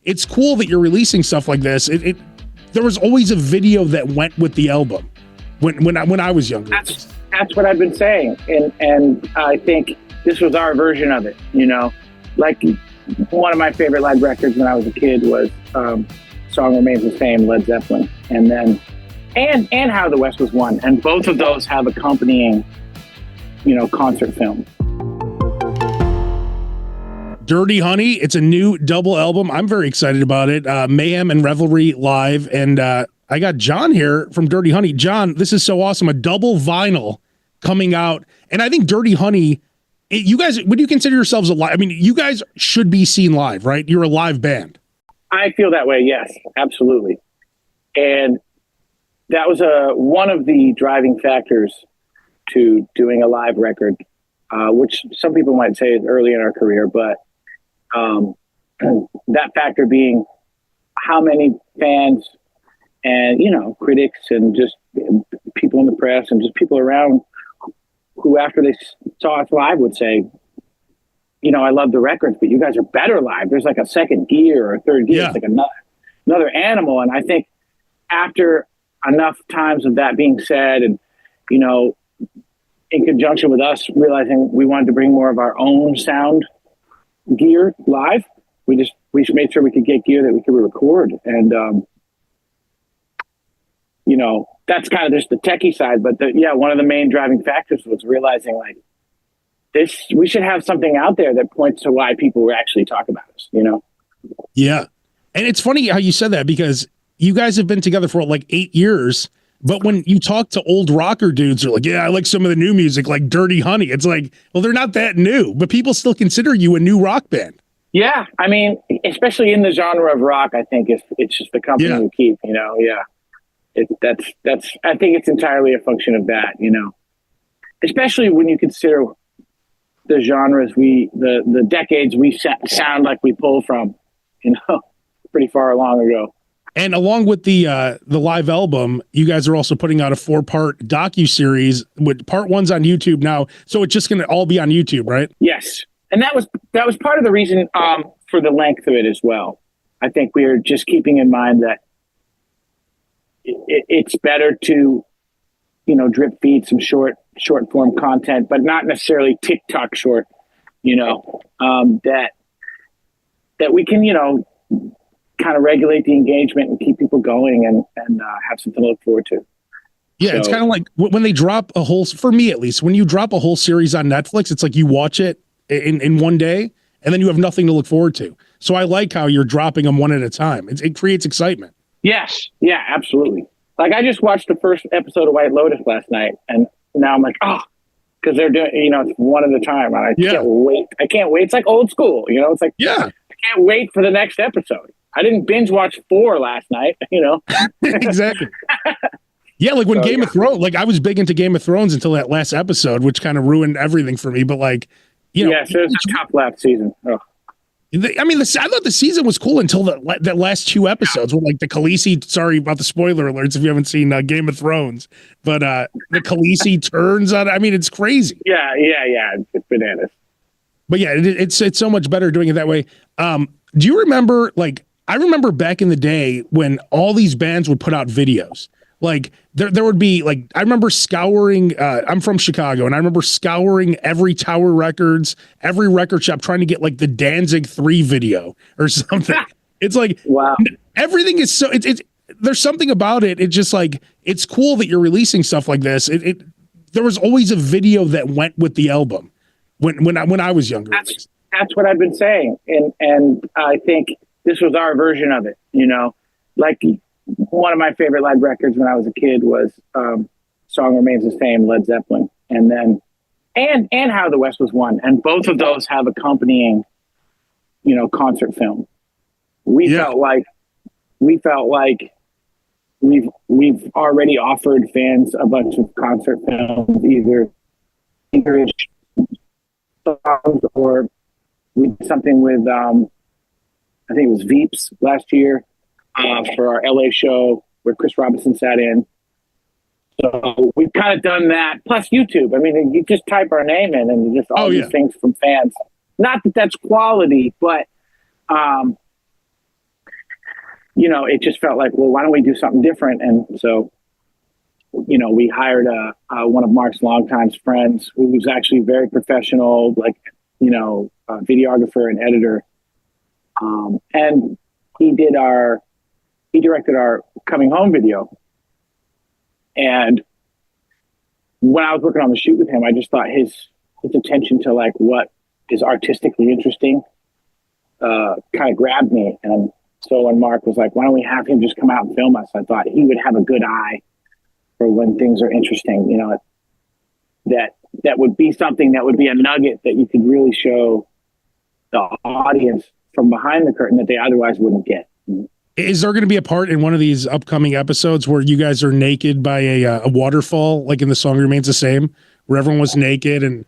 it's cool that you're releasing stuff like this. There was always a video that went with the album when I was younger. That's what I've been saying, and I think this was our version of it. You know, like one of my favorite live records when I was a kid was "Song Remains the Same," Led Zeppelin, and then and "How the West Was Won," and both of those have accompanying, concert film. Dirty Honey, it's a new double album. I'm very excited about it. Mayhem and Revelry live, and I got John here from Dirty Honey. John, this is so awesome. A double vinyl coming out. And I think Dirty Honey, you guys, would you consider yourselves a live? I mean, you guys should be seen live, right? You're a live band. I feel that way. Yes, absolutely. And that was one of the driving factors to doing a live record, which some people might say is early in our career, but that factor being how many fans and critics and just people in the press and just people around who after they saw us live would say, I love the records, but you guys are better live. There's like a second gear or a third gear. Yeah. It's like another animal. And I think after enough times of that being said, and in conjunction with us realizing we wanted to bring more of our own sound gear live, we made sure we could get gear that we could record. And that's kind of just the techie side, but one of the main driving factors was realizing like we should have something out there that points to why people were actually talking about us, Yeah. And it's funny how you said that, because you guys have been together for like 8 years, but when you talk to old rocker dudes, they're like, yeah, I like some of the new music, like Dirty Honey. It's like, well, they're not that new, but people still consider you a new rock band. Yeah. I mean, especially in the genre of rock, I think it's just the company you keep, yeah. That's I think it's entirely a function of that, especially when you consider the genres the decades we sound like we pull from, pretty far along ago. And along with the live album, you guys are also putting out a 4-part docuseries with part 1's on YouTube now. So it's just going to all be on YouTube, right? Yes. And that was part of the reason for the length of it as well. I think we are just keeping in mind that it's better to, drip feed some short form content, but not necessarily TikTok short, that we can, kind of regulate the engagement and keep people going and have something to look forward to. Yeah. It's kind of like when they drop for me at least, when you drop a whole series on Netflix, it's like you watch it in one day and then you have nothing to look forward to. So I like how you're dropping them one at a time. It creates excitement. Yes. Yeah, absolutely. Like I just watched the first episode of White Lotus last night, and now I'm like, because they're doing, it's one at a time. And I can't wait. I can't wait. It's like old school, it's like, I can't wait for the next episode. I didn't binge watch 4 last night, Exactly. Yeah, like when Game of Thrones, like I was big into Game of Thrones until that last episode, which kind of ruined everything for me. But like, yes, it was a top last season. Oh. I mean, I thought the season was cool until that last 2 episodes were like the Khaleesi. Sorry about the spoiler alerts if you haven't seen Game of Thrones, but the Khaleesi turns on. I mean, it's crazy. Yeah, it's bananas. But yeah, it's so much better doing it that way. Do you remember? Like, I remember back in the day when all these bands would put out videos. Like there would be like, I remember scouring, I'm from Chicago, and I remember scouring every Tower Records, every record shop, trying to get like the Danzig 3 video or something. It's like, wow, everything is so, there's something about it. It's just like, it's cool that you're releasing stuff like this. There was always a video that went with the album when I was younger. That's what I've been saying. And I think this was our version of it, like, one of my favorite live records when I was a kid was "Song Remains the Same," Led Zeppelin, and then and "How the West Was Won," and both of those have accompanying, concert film. We felt like we've already offered fans a bunch of concert films, either English songs or we did something with I think it was Veeps last year. For our LA show where Chris Robinson sat in. So we've kind of done that. Plus YouTube. I mean, you just type our name in and just all these things from fans. Not that that's quality, but it just felt like, well, why don't we do something different? And so, we hired one of Marc's longtime friends who was actually very professional, like, videographer and editor. And he directed our coming home video. And when I was working on the shoot with him, I just thought his attention to like what is artistically interesting kind of grabbed me. And so when Marc was like, why don't we have him just come out and film us? I thought he would have a good eye for when things are interesting, that would be something that would be a nugget that you could really show the audience from behind the curtain that they otherwise wouldn't get. Is there going to be a part in one of these upcoming episodes where you guys are naked by a waterfall, like in The Song Remains the Same, where everyone was naked and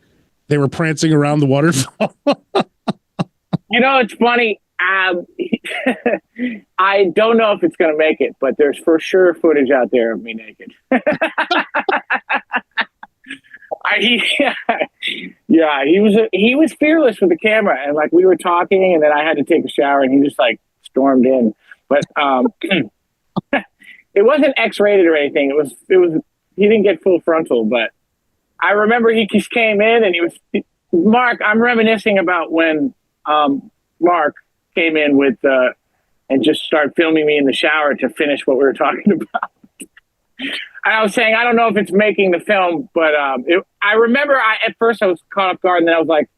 they were prancing around the waterfall? It's funny. I don't know if it's going to make it, but there's for sure footage out there of me naked. He was fearless with the camera, and like we were talking, and then I had to take a shower, and he just like stormed in. But it wasn't X-rated or anything. It was. He didn't get full frontal, but I remember he just came in, and Marc. I'm reminiscing about when Marc came in with and just started filming me in the shower to finish what we were talking about. And I was saying, I don't know if it's making the film, but I remember at first I was caught off guard, and then I was like,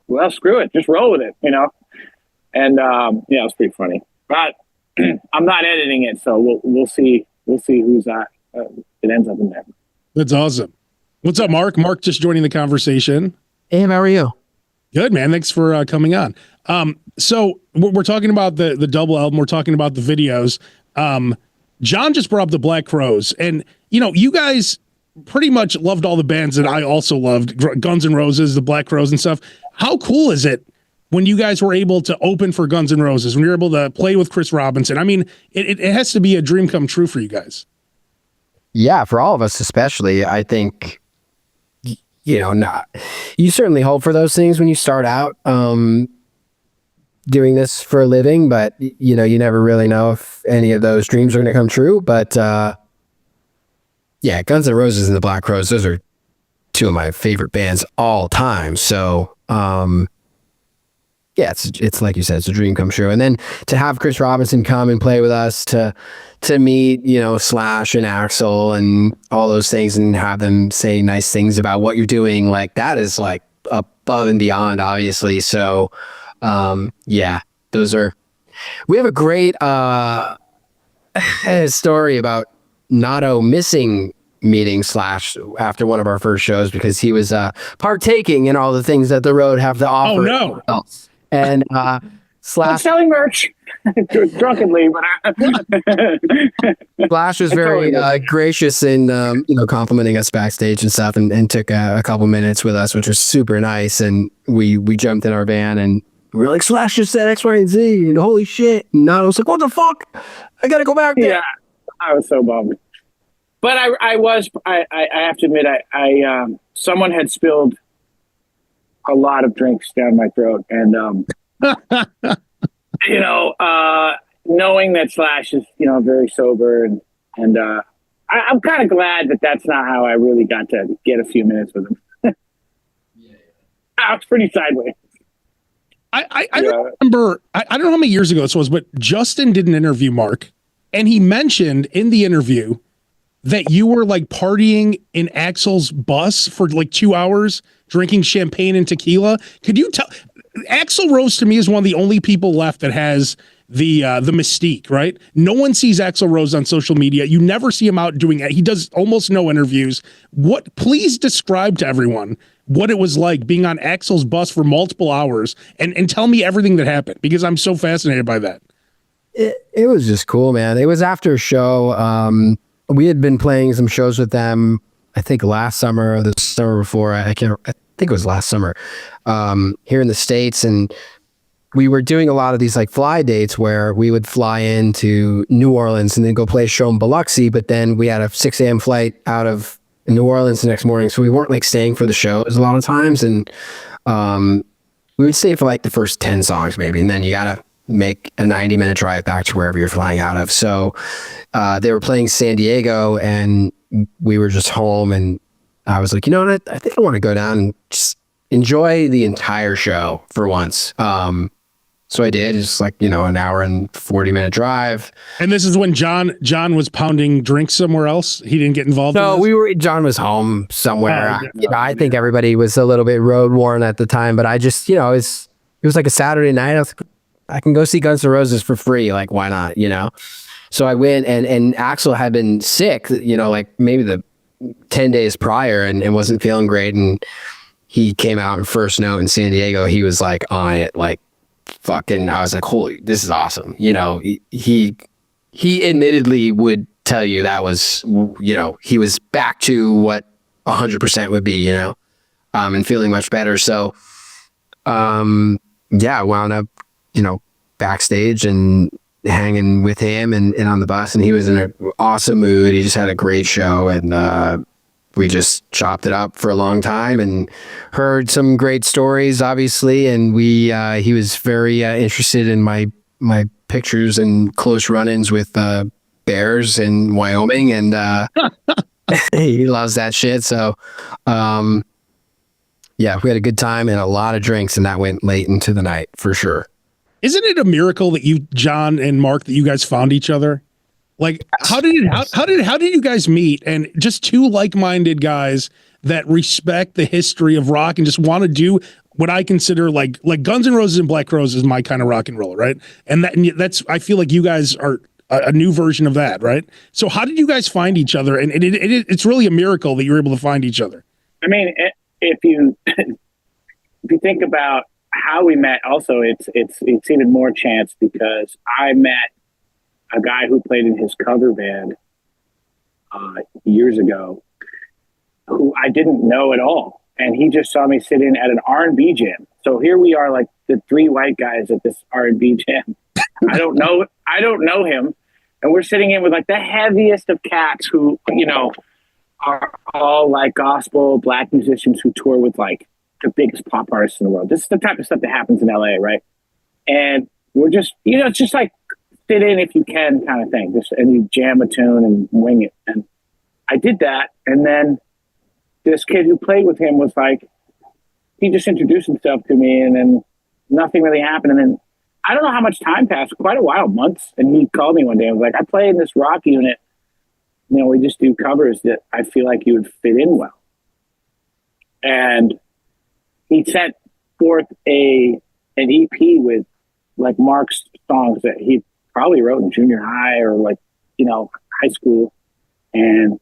well, screw it, just roll with it, And it was pretty funny. But I'm not editing it, so we'll see who's it ends up in there. That's awesome. What's up, Marc? Marc just joining the conversation. Hey, how are you? Good, man. Thanks for coming on. So we're talking about the double album. We're talking about the videos. John just brought up the Black Crowes, and you guys pretty much loved all the bands that I also loved, Guns N' Roses, the Black Crowes and stuff. How cool is it when you guys were able to open for Guns N' Roses, when you're able to play with Chris Robinson? I mean, it has to be a dream come true for you guys. Yeah, for all of us, especially. I think, you certainly hope for those things when you start out doing this for a living, but you never really know if any of those dreams are going to come true. But yeah, Guns N' Roses and the Black Crowes, those are two of my favorite bands all time. So yeah, it's like you said, it's a dream come true. And then to have Chris Robinson come and play with us, to meet, Slash and Axl and all those things, and have them say nice things about what you're doing, like that is like above and beyond, obviously. So yeah, we have a great story about Notto missing meeting Slash after one of our first shows because he was partaking in all the things that the road have to offer. Oh no. And Slash, I'm selling merch drunkenly, but Slash was very gracious in complimenting us backstage and stuff, and took a couple minutes with us, which was super nice. And we jumped in our van and we were like, Slash just said X, Y, and Z, and holy shit. And I was like, what the fuck? I gotta go back there. Yeah, I was so bummed. But I have to admit, someone had spilled a lot of drinks down my throat, and knowing that Slash is very sober, and I'm kind of glad that that's not how I really got to get a few minutes with him. I was pretty sideways. I remember, I don't know how many years ago this was, but Justin did an interview, Marc, and he mentioned in the interview that you were like partying in Axl's bus for like 2 hours, drinking champagne and tequila. Could you tell? Axl Rose to me is one of the only people left that has the mystique, right? No one sees Axl Rose on social media. You never see him out doing it. He does almost no interviews. Please describe to everyone what it was like being on Axl's bus for multiple hours, and tell me everything that happened, because I'm so fascinated by that. It was just cool, man. It was after a show. We had been playing some shows with them, I think last summer or the summer before. I think it was last summer, here in the States. And we were doing a lot of these like fly dates where we would fly into New Orleans and then go play a show in Biloxi. But then we had a 6 a.m. flight out of New Orleans the next morning. So we weren't like staying for the shows a lot of times. And we would stay for like the first 10 songs maybe. And then you gotta make a 90-minute drive back to wherever you're flying out of. So they were playing San Diego, and we were just home, and I was like, you know what, I think I want to go down and just enjoy the entire show for once. So I did. It's like, an hour and 40-minute drive. And this is when John was pounding drinks somewhere else. He didn't get involved. No, John was home somewhere. I think everybody was a little bit road worn at the time, but I just, it was like a Saturday night. I was like, I can go see Guns N' Roses for free. Like, why not? So I went, and Axl had been sick, like maybe the 10 days prior, and wasn't feeling great. And he came out in First Note in San Diego. He was like on it, like, fucking, I was like, holy, this is awesome. He admittedly would tell you that was, he was back to what 100% would be, and feeling much better. So, I wound up, backstage and hanging with him and on the bus, and he was in an awesome mood. He just had a great show, and we just chopped it up for a long time and heard some great stories, obviously. And he was very interested in my pictures and close run-ins with bears in Wyoming, and he loves that shit. So, we had a good time and a lot of drinks, and that went late into the night for sure. Isn't it a miracle that you, John and Mark, that you guys found each other? Like, how did you guys meet? And just two like-minded guys that respect the history of rock and just want to do what I consider like Guns N' Roses and Black Crowes is my kind of rock and roll, right? And that's I feel like you guys are a new version of that, right? So how did you guys find each other? And it's really a miracle that you were able to find each other. I mean, if you think about how we met, also it's even more chance because I met a guy who played in his cover band years ago, who I didn't know at all, and he just saw me sit in at an R&B jam. So here we are, like the three white guys at this R&B jam. I don't know him, and we're sitting in with like the heaviest of cats who are all like gospel black musicians who tour with like the biggest pop artists in the world. This is the type of stuff that happens in LA, right? And we're just it's just like fit in if you can kind of thing. And you jam a tune and wing it. And I did that. And then this kid who played with him was like, he just introduced himself to me, and then nothing really happened. And then I don't know how much time passed, quite a while, months. And he called me one day and was like, I play in this rock unit. We just do covers that I feel like you would fit in well. And he sent forth an EP with like Mark's songs that he probably wrote in junior high or like, high school. And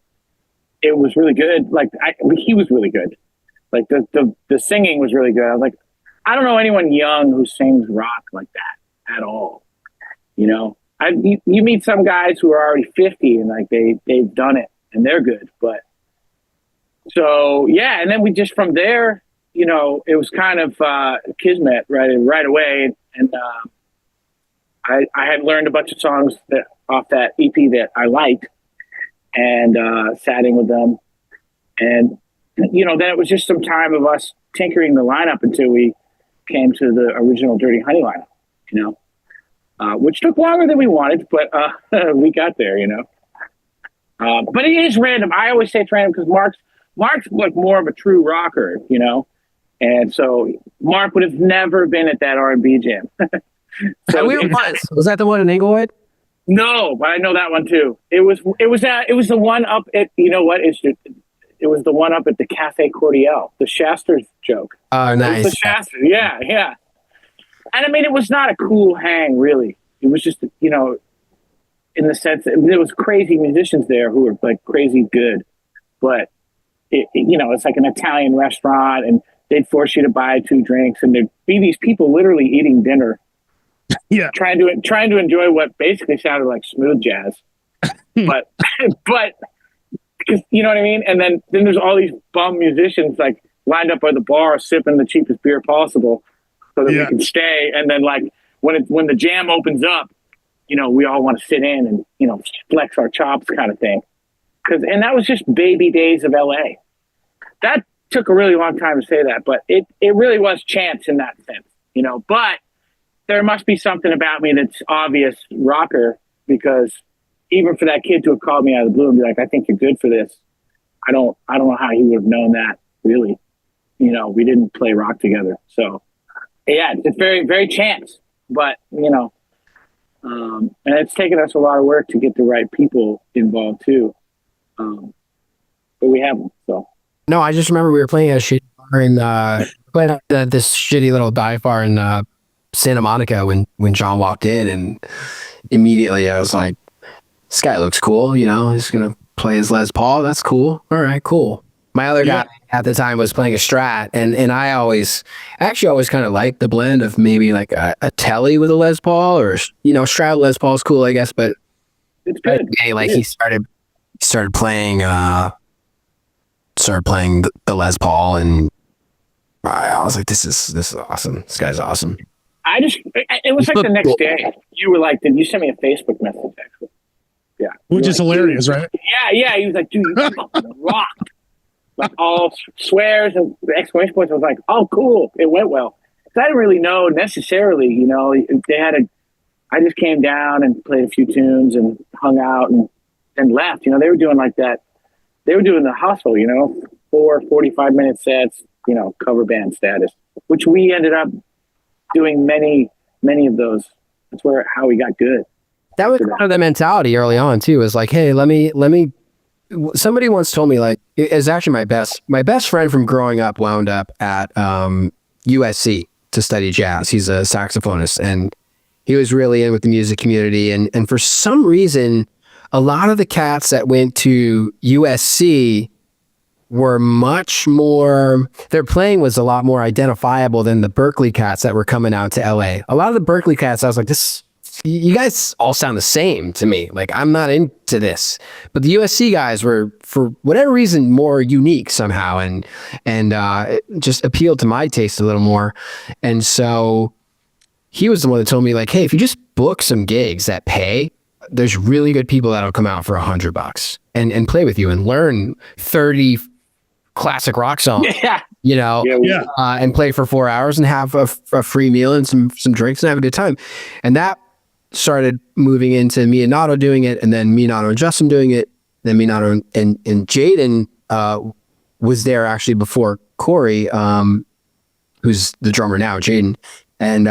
it was really good. Like he was really good. Like the singing was really good. I was like, I don't know anyone young who sings rock like that at all. You meet some guys who are already 50 and like they've done it and they're good. But so, yeah. And then we just, from there, it was kind of kismet right away. And I had learned a bunch of songs off that EP that I liked, and sat in with them. And, then it was just some time of us tinkering the lineup until we came to the original Dirty Honey lineup, which took longer than we wanted, but we got there, But it is random. I always say it's random because Mark's like more of a true rocker, And so Mark would have never been at that R&B jam. So was that the one in Inglewood? No, but I know that one too. It was the one up at, it was the one up at the Cafe Cordial, the Shaster's joke. Oh, nice. The Shaster, yeah. And I mean, it was not a cool hang, really. It was just, in the sense that there was crazy musicians there who were like crazy good, but it's like an Italian restaurant, and they'd force you to buy 2 drinks, and there'd be these people literally eating dinner, trying to enjoy what basically sounded like smooth jazz, but because you know what I mean. And then there's all these bum musicians like lined up by the bar, sipping the cheapest beer possible, so that we can stay. And then like when the jam opens up, we all want to sit in and flex our chops, kind of thing. And that was just baby days of LA. That took a really long time to say that, but it really was chance in that sense, But there must be something about me that's obvious rocker, because even for that kid to have called me out of the blue and be like, I think you're good for this. I don't know how he would have known that, really. You know, we didn't play rock together. So yeah, it's very, very chance, but you know, and it's taken us a lot of work to get the right people involved too. But we haven't, so. No, I just remember we were playing a shitty bar in this shitty little dive bar in Santa Monica when John walked in, and immediately I was like, this guy looks cool, you know, he's gonna play his Les Paul. That's cool. All right, cool. My other guy at the time was playing a Strat, and I always kind of liked the blend of maybe like a Telly with a Les Paul, or, you know, Strat Les Paul's cool, I guess, but it's good. Like he started playing the Les Paul, and I was like, this is awesome. This guy's awesome. It was like the next day. You were like, you sent me a Facebook message, actually. Yeah. Which is like, hilarious, right? Yeah. He was like, dude, you fucking rock. Like, all swears and exclamation points. I was like, oh, cool. It went well. Because I didn't really know necessarily, you know, I just came down and played a few tunes and hung out and left. You know, they were doing like that. They were doing the hustle, you know, 4 45-minute sets, you know, cover band status, which we ended up doing many of those. That's how we got good. That was kind of the mentality early on too. Is like, hey, let me. Somebody once told me, like, it's actually my best friend from growing up wound up at USC to study jazz. He's a saxophonist, and he was really in with the music community. And for some reason, a lot of the cats that went to USC were much more, their playing was a lot more identifiable than the Berkeley cats that were coming out to LA. A lot of the Berkeley cats, I was like, you guys all sound the same to me. Like, I'm not into this. But the USC guys were, for whatever reason, more unique somehow, and it just appealed to my taste a little more. And so he was the one that told me, like, hey, if you just book some gigs that pay, there's really good people that'll come out for $100 and play with you and learn 30 classic rock songs. Yeah. You know, and play for 4 hours and have a free meal and some drinks and have a good time. And that started moving into me and Notto doing it, and then me, Notto, and Justin doing it. Then me, Notto, and Jaden was there actually before Corey, who's the drummer now, Jaden. And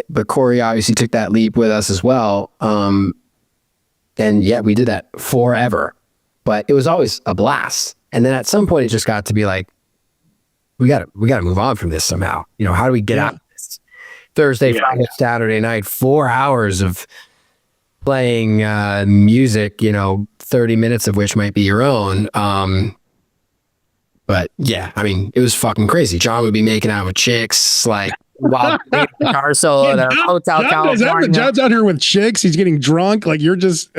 but Corey obviously took that leap with us as well. And yeah, we did that forever. But it was always a blast. And then at some point, it just got to be like, we got to move on from this somehow. You know, how do we get out of this? Thursday, Friday, Saturday night, 4 hours of playing music, you know, 30 minutes of which might be your own. But yeah, I mean, it was fucking crazy. John would be making out with chicks, like, while playing the guitar solo at our Hotel California. John's out here with chicks. He's getting drunk. Like, you're just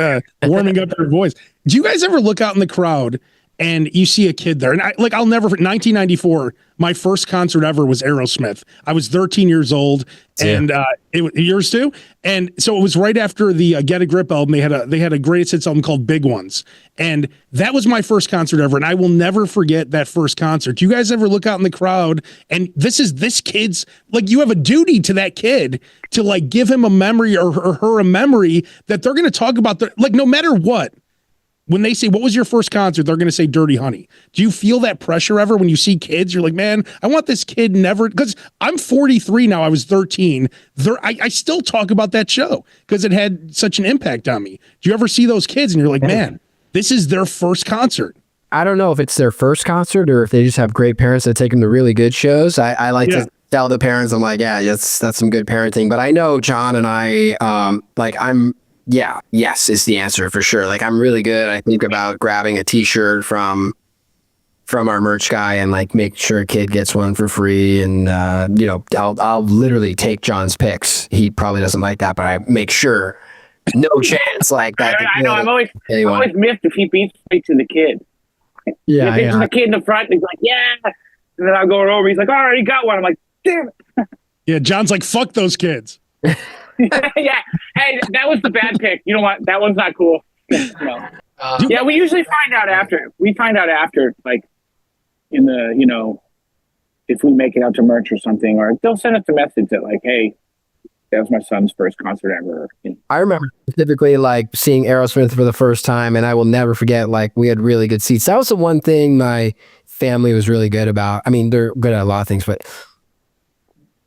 warming up your voice. Do you guys ever look out in the crowd and you see a kid there? And I'll never, 1994, my first concert ever was Aerosmith. I was 13 years old, and yours too. And so it was right after the Get a Grip album. They had a greatest hits album called Big Ones, and that was my first concert ever. And I will never forget that first concert. Do you guys ever look out in the crowd and this kid's, like, you have a duty to that kid to, like, give him a memory or her a memory that they're going to talk about, like, no matter what. When they say, what was your first concert? They're going to say Dirty Honey. Do you feel that pressure ever when you see kids? You're like, man, I want this kid never, because I'm 43 now. I was 13. I still talk about that show because it had such an impact on me. Do you ever see those kids and you're like, man, this is their first concert? I don't know if it's their first concert or if they just have great parents that take them to really good shows. I like to tell the parents, I'm like, yeah, that's some good parenting. But I know John and I, yes is the answer for sure. Like, I'm really good. I think about grabbing a t-shirt from our merch guy and, like, make sure a kid gets one for free. And, you know, I'll literally take John's picks. He probably doesn't like that, but I make sure no chance like that. I know. I'm always miffed if he beats me to the kid. Yeah. If it's the kid in the front, he's like, yeah. And then I'll go over. He's like, all right, he got one. I'm like, damn it. Yeah. John's like, fuck those kids. Yeah. Hey, that was the bad pick. You know what? That one's not cool. No. Yeah, we usually find out after. We find out after, like, in the, you know, if we make it out to merch or something, or they'll send us a message that, like, hey, That was my son's first concert ever. I remember specifically like seeing Aerosmith for the first time, and I will never forget, like, we had really good seats. That was the one thing my family was really good about. I mean, they're good at a lot of things, but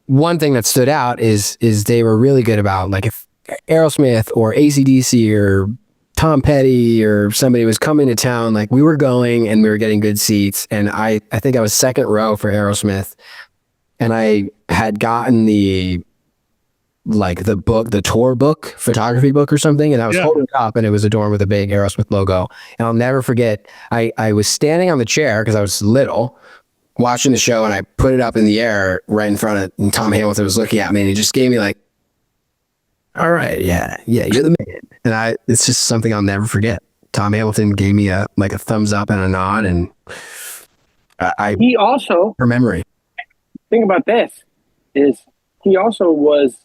one thing that stood out is they were really good about, like, if Aerosmith or AC/DC or Tom Petty or somebody was coming to town, like, we were going and we were getting good seats. And I think I was second row for Aerosmith, and I had gotten the tour book, photography book or something, and I was holding it up, and it was adorned with a big Aerosmith logo. And I'll never forget, I was standing on the chair because I was little, watching the show, and I put it up in the air right in front of, and Tom Hamilton was looking at me, and he just gave me like, all right, yeah, you're the man. And it's just something I'll never forget. Tom Hamilton gave me a thumbs up and a nod, and he also, for memory. Think about this, is he also was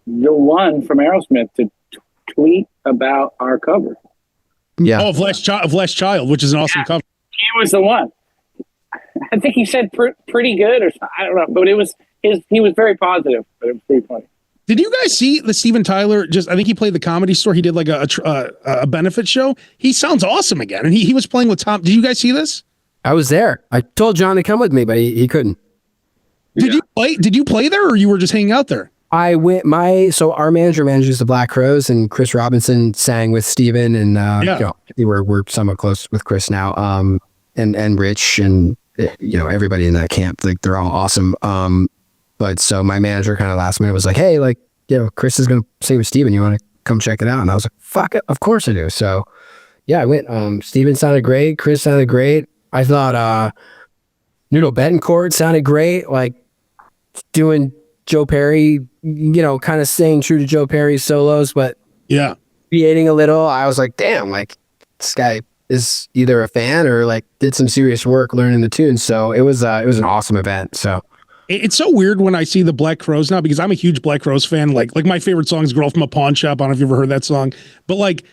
the one from Aerosmith to tweet about our cover. Yeah. Oh, of Last Child, which is an awesome cover. He was the one. I think he said pretty good, or I don't know, but he was very positive, but it was pretty funny. Did you guys see the Steven Tyler? I think he played the Comedy Store. He did like a benefit show. He sounds awesome again, and he was playing with Tom. Did you guys see this? I was there. I told John to come with me, but he couldn't. Did you play? Did you play there, or you were just hanging out there? I went. So our manager manages the Black Crowes, and Chris Robinson sang with Steven, and we're somewhat close with Chris now. And Rich, and everybody in that camp, like, they're all awesome. But so my manager kind of last minute was like, hey, like, Chris is gonna sing with Steven. You want to come check it out? And I was like, fuck it, of course I do. So yeah, I went. Steven sounded great. Chris sounded great. I thought Nuno Betancourt sounded great. Like, doing Joe Perry, kind of staying true to Joe Perry's solos, but creating a little. I was like, damn, like, this guy is either a fan or like did some serious work learning the tunes. So it was an awesome event. So it's so weird when I see the Black Crowes now, because I'm a huge Black Crowes fan. Like my favorite song is "Girl from a Pawn Shop." I don't know if you've ever heard that song, but like,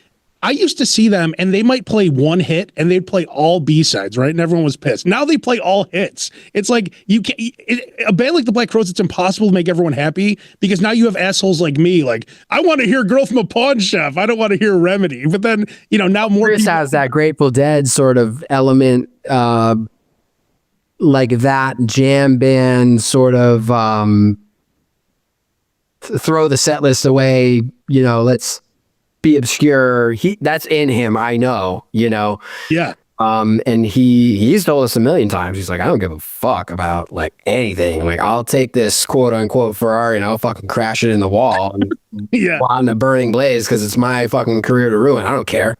I used to see them and they might play one hit and they'd play all B-sides, right? And everyone was pissed. Now they play all hits. It's like, a band like the Black Crowes, it's impossible to make everyone happy, because now you have assholes like me. Like, I want to hear "Girl from a Pawn Shop." I don't want to hear "Remedy." But then, now more Chris has that Grateful Dead sort of element, like that jam band sort of, throw the set list away, let's be obscure. That's in him, I know, Yeah. And he's told us a million times, he's like, I don't give a fuck about like anything. Like, I'll take this quote unquote Ferrari and I'll fucking crash it in the wall and on a burning blaze, because it's my fucking career to ruin. I don't care.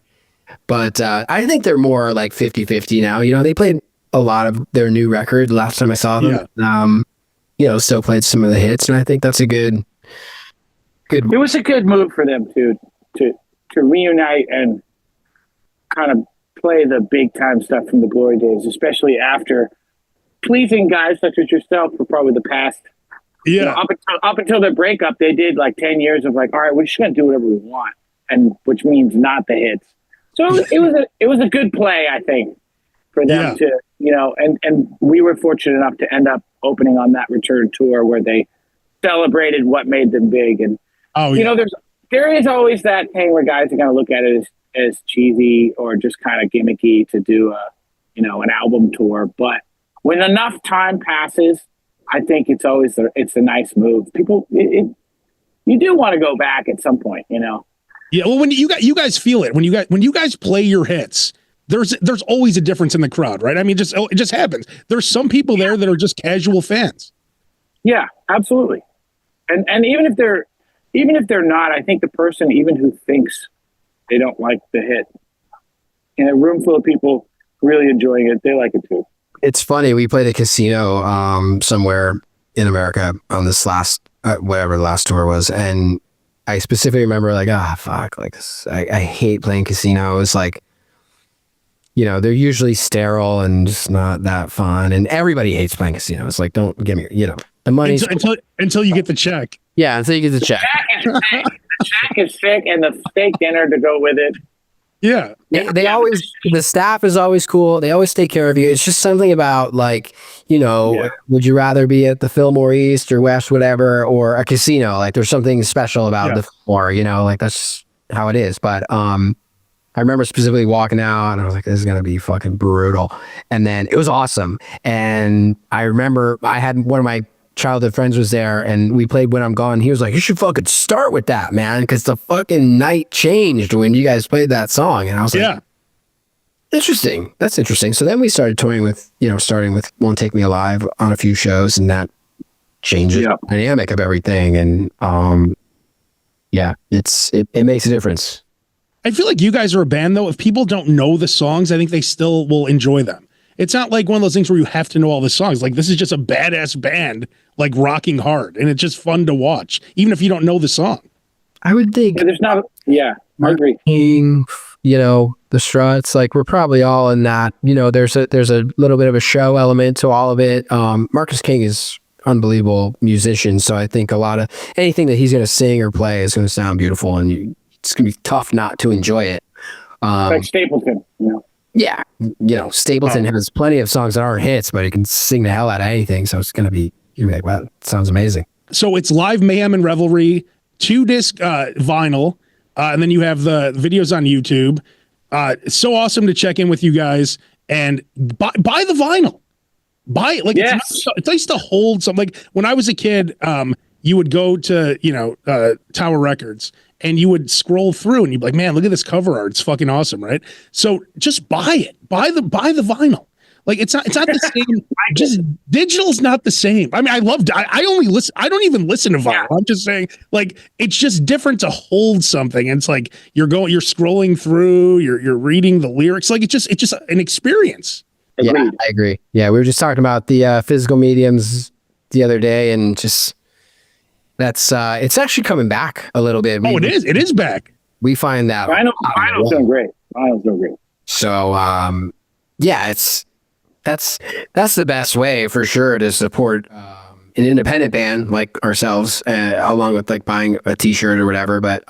But I think they're more like 50-50 now. They played a lot of their new record last time I saw them. Still played some of the hits, and I think that's a good. It was a good move for them to reunite and kind of play the big time stuff from the glory days, especially after pleasing guys such as yourself for probably the past. Up until their breakup, they did like 10 years of like, all right, we're just gonna do whatever we want, and which means not the hits. So it was a good play, I think, for them to, and we were fortunate enough to end up opening on that return tour where they celebrated what made them big. And there is always that thing where guys are going to look at it as cheesy or just kind of gimmicky to do an album tour. But when enough time passes, I think it's a nice move. People, you do want to go back at some point, Yeah, well, when you guys feel it, when you guys play your hits, there's always a difference in the crowd, right? I mean, it just happens. There's some people there that are just casual fans. Yeah, absolutely. And even if they're not, I think the person even who thinks they don't like the hit, in a room full of people really enjoying it, they like it too. It's funny. We played a casino somewhere in America on this last whatever the last tour was, and I specifically remember like, fuck, like this, I hate playing casinos. Like, they're usually sterile and just not that fun, and everybody hates playing casinos. Like, don't get me, the money until you get the check. Yeah, until you get the check. The check is sick, and the steak dinner to go with it. Yeah. They always, the staff is always cool. They always take care of you. It's just something about like, would you rather be at the Fillmore East or West, whatever, or a casino? Like there's something special about the Fillmore, like that's how it is. But I remember specifically walking out and I was like, this is going to be fucking brutal. And then it was awesome. And I remember I had one of my childhood friends was there and we played When I'm Gone. He was like, you should fucking start with that, man, because the fucking night changed when you guys played that song. And I was like, interesting, that's interesting. So then we started touring with starting with Won't Take Me Alive on a few shows, and that changes the dynamic of everything. And it makes a difference. I feel like you guys are a band though, if people don't know the songs, I think they still will enjoy them. It's not like one of those things where you have to know all the songs. Like this is just a badass band, like rocking hard, and it's just fun to watch, even if you don't know the song. I would think. There's not. Yeah, I agree. King, the Struts, like we're probably all in that. There's a little bit of a show element to all of it. Marcus King is unbelievable musician, so I think a lot of anything that he's going to sing or play is going to sound beautiful, and it's going to be tough not to enjoy it. Like Stapleton, Yeah, Stapleton has plenty of songs that aren't hits, but he can sing the hell out of anything. So it's gonna be, you're like, wow, that sounds amazing. So it's live Mayhem and Revelry, 2-disc vinyl, and then you have the videos on YouTube. It's so awesome to check in with you guys and buy the vinyl. Buy it, like it's nice to hold something. Like when I was a kid, you would go to Tower Records. And you would scroll through and you'd be like, man, look at this cover art. It's fucking awesome, right? So just buy it. Buy the vinyl. Like it's not the same. Just digital's not the same. I mean, I only listen, I don't even listen to vinyl. I'm just saying, like, it's just different to hold something. And it's like you're scrolling through, you're reading the lyrics. Like it's just an experience. Yeah, I agree. Yeah, we were just talking about the physical mediums the other day, and just that's it's actually coming back a little bit. It is. It is back. We find that vinyl's doing great. Vinyl's doing great. So that's the best way for sure to support an independent band like ourselves, along with like buying a T-shirt or whatever. But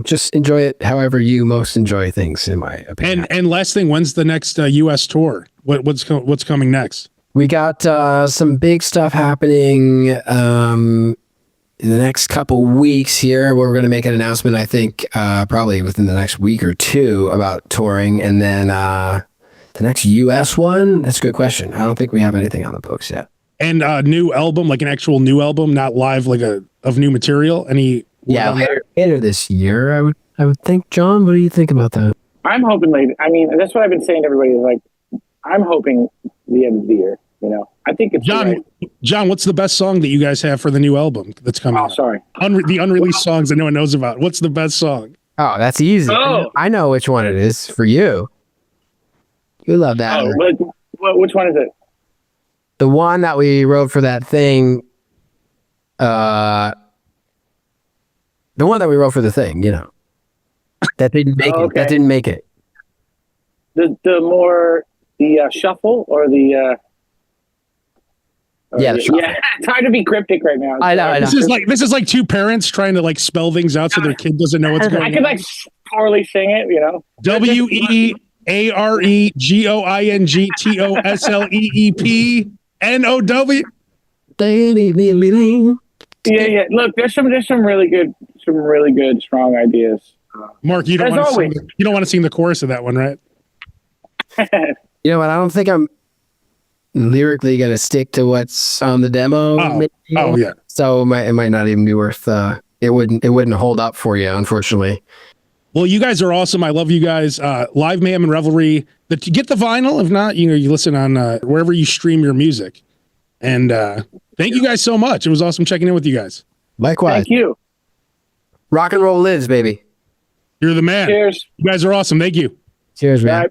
just enjoy it however you most enjoy things, in my opinion. And last thing, when's the next U.S. tour? What's coming next? We got some big stuff happening in the next couple weeks here. We're going to make an announcement, I think, probably within the next week or two about touring. And then the next U.S. one, that's a good question. I don't think we have anything on the books yet. And new album, like an actual new album, not live, like of new material? Later this year, I would think. John, what do you think about that? I'm hoping later. I mean, that's what I've been saying to everybody. Is like, I'm hoping the end of the year. I think it's John, what's the best song that you guys have for the new album that's coming out? Sorry. The unreleased songs that no one knows about. What's the best song? Oh, that's easy. Oh. I know which one it is for you. You love that. Oh, which one is it? The one that we wrote for that thing. The one that we wrote for the thing, that didn't make it. That didn't make it. The shuffle or the it's hard to be cryptic right now. I know. This is like two parents trying to like spell things out so their kid doesn't know what's going on. I could like poorly sing it, WEAREGOINGTOSLEEPNOW. Yeah. Look, there's some really good strong ideas. Mark, you don't want to sing the chorus of that one, right? You know what? I don't think I'm lyrically gonna stick to what's on the demo. Oh yeah. So it might not even be worth. It wouldn't hold up for you, unfortunately. Well, you guys are awesome. I love you guys. Live Mayhem and Revelry. Get the vinyl. If not, you listen on wherever you stream your music. And thank you guys so much. It was awesome checking in with you guys. Likewise. Thank you. Rock and roll lives, baby. You're the man. Cheers. You guys are awesome. Thank you. Cheers, man. Bye.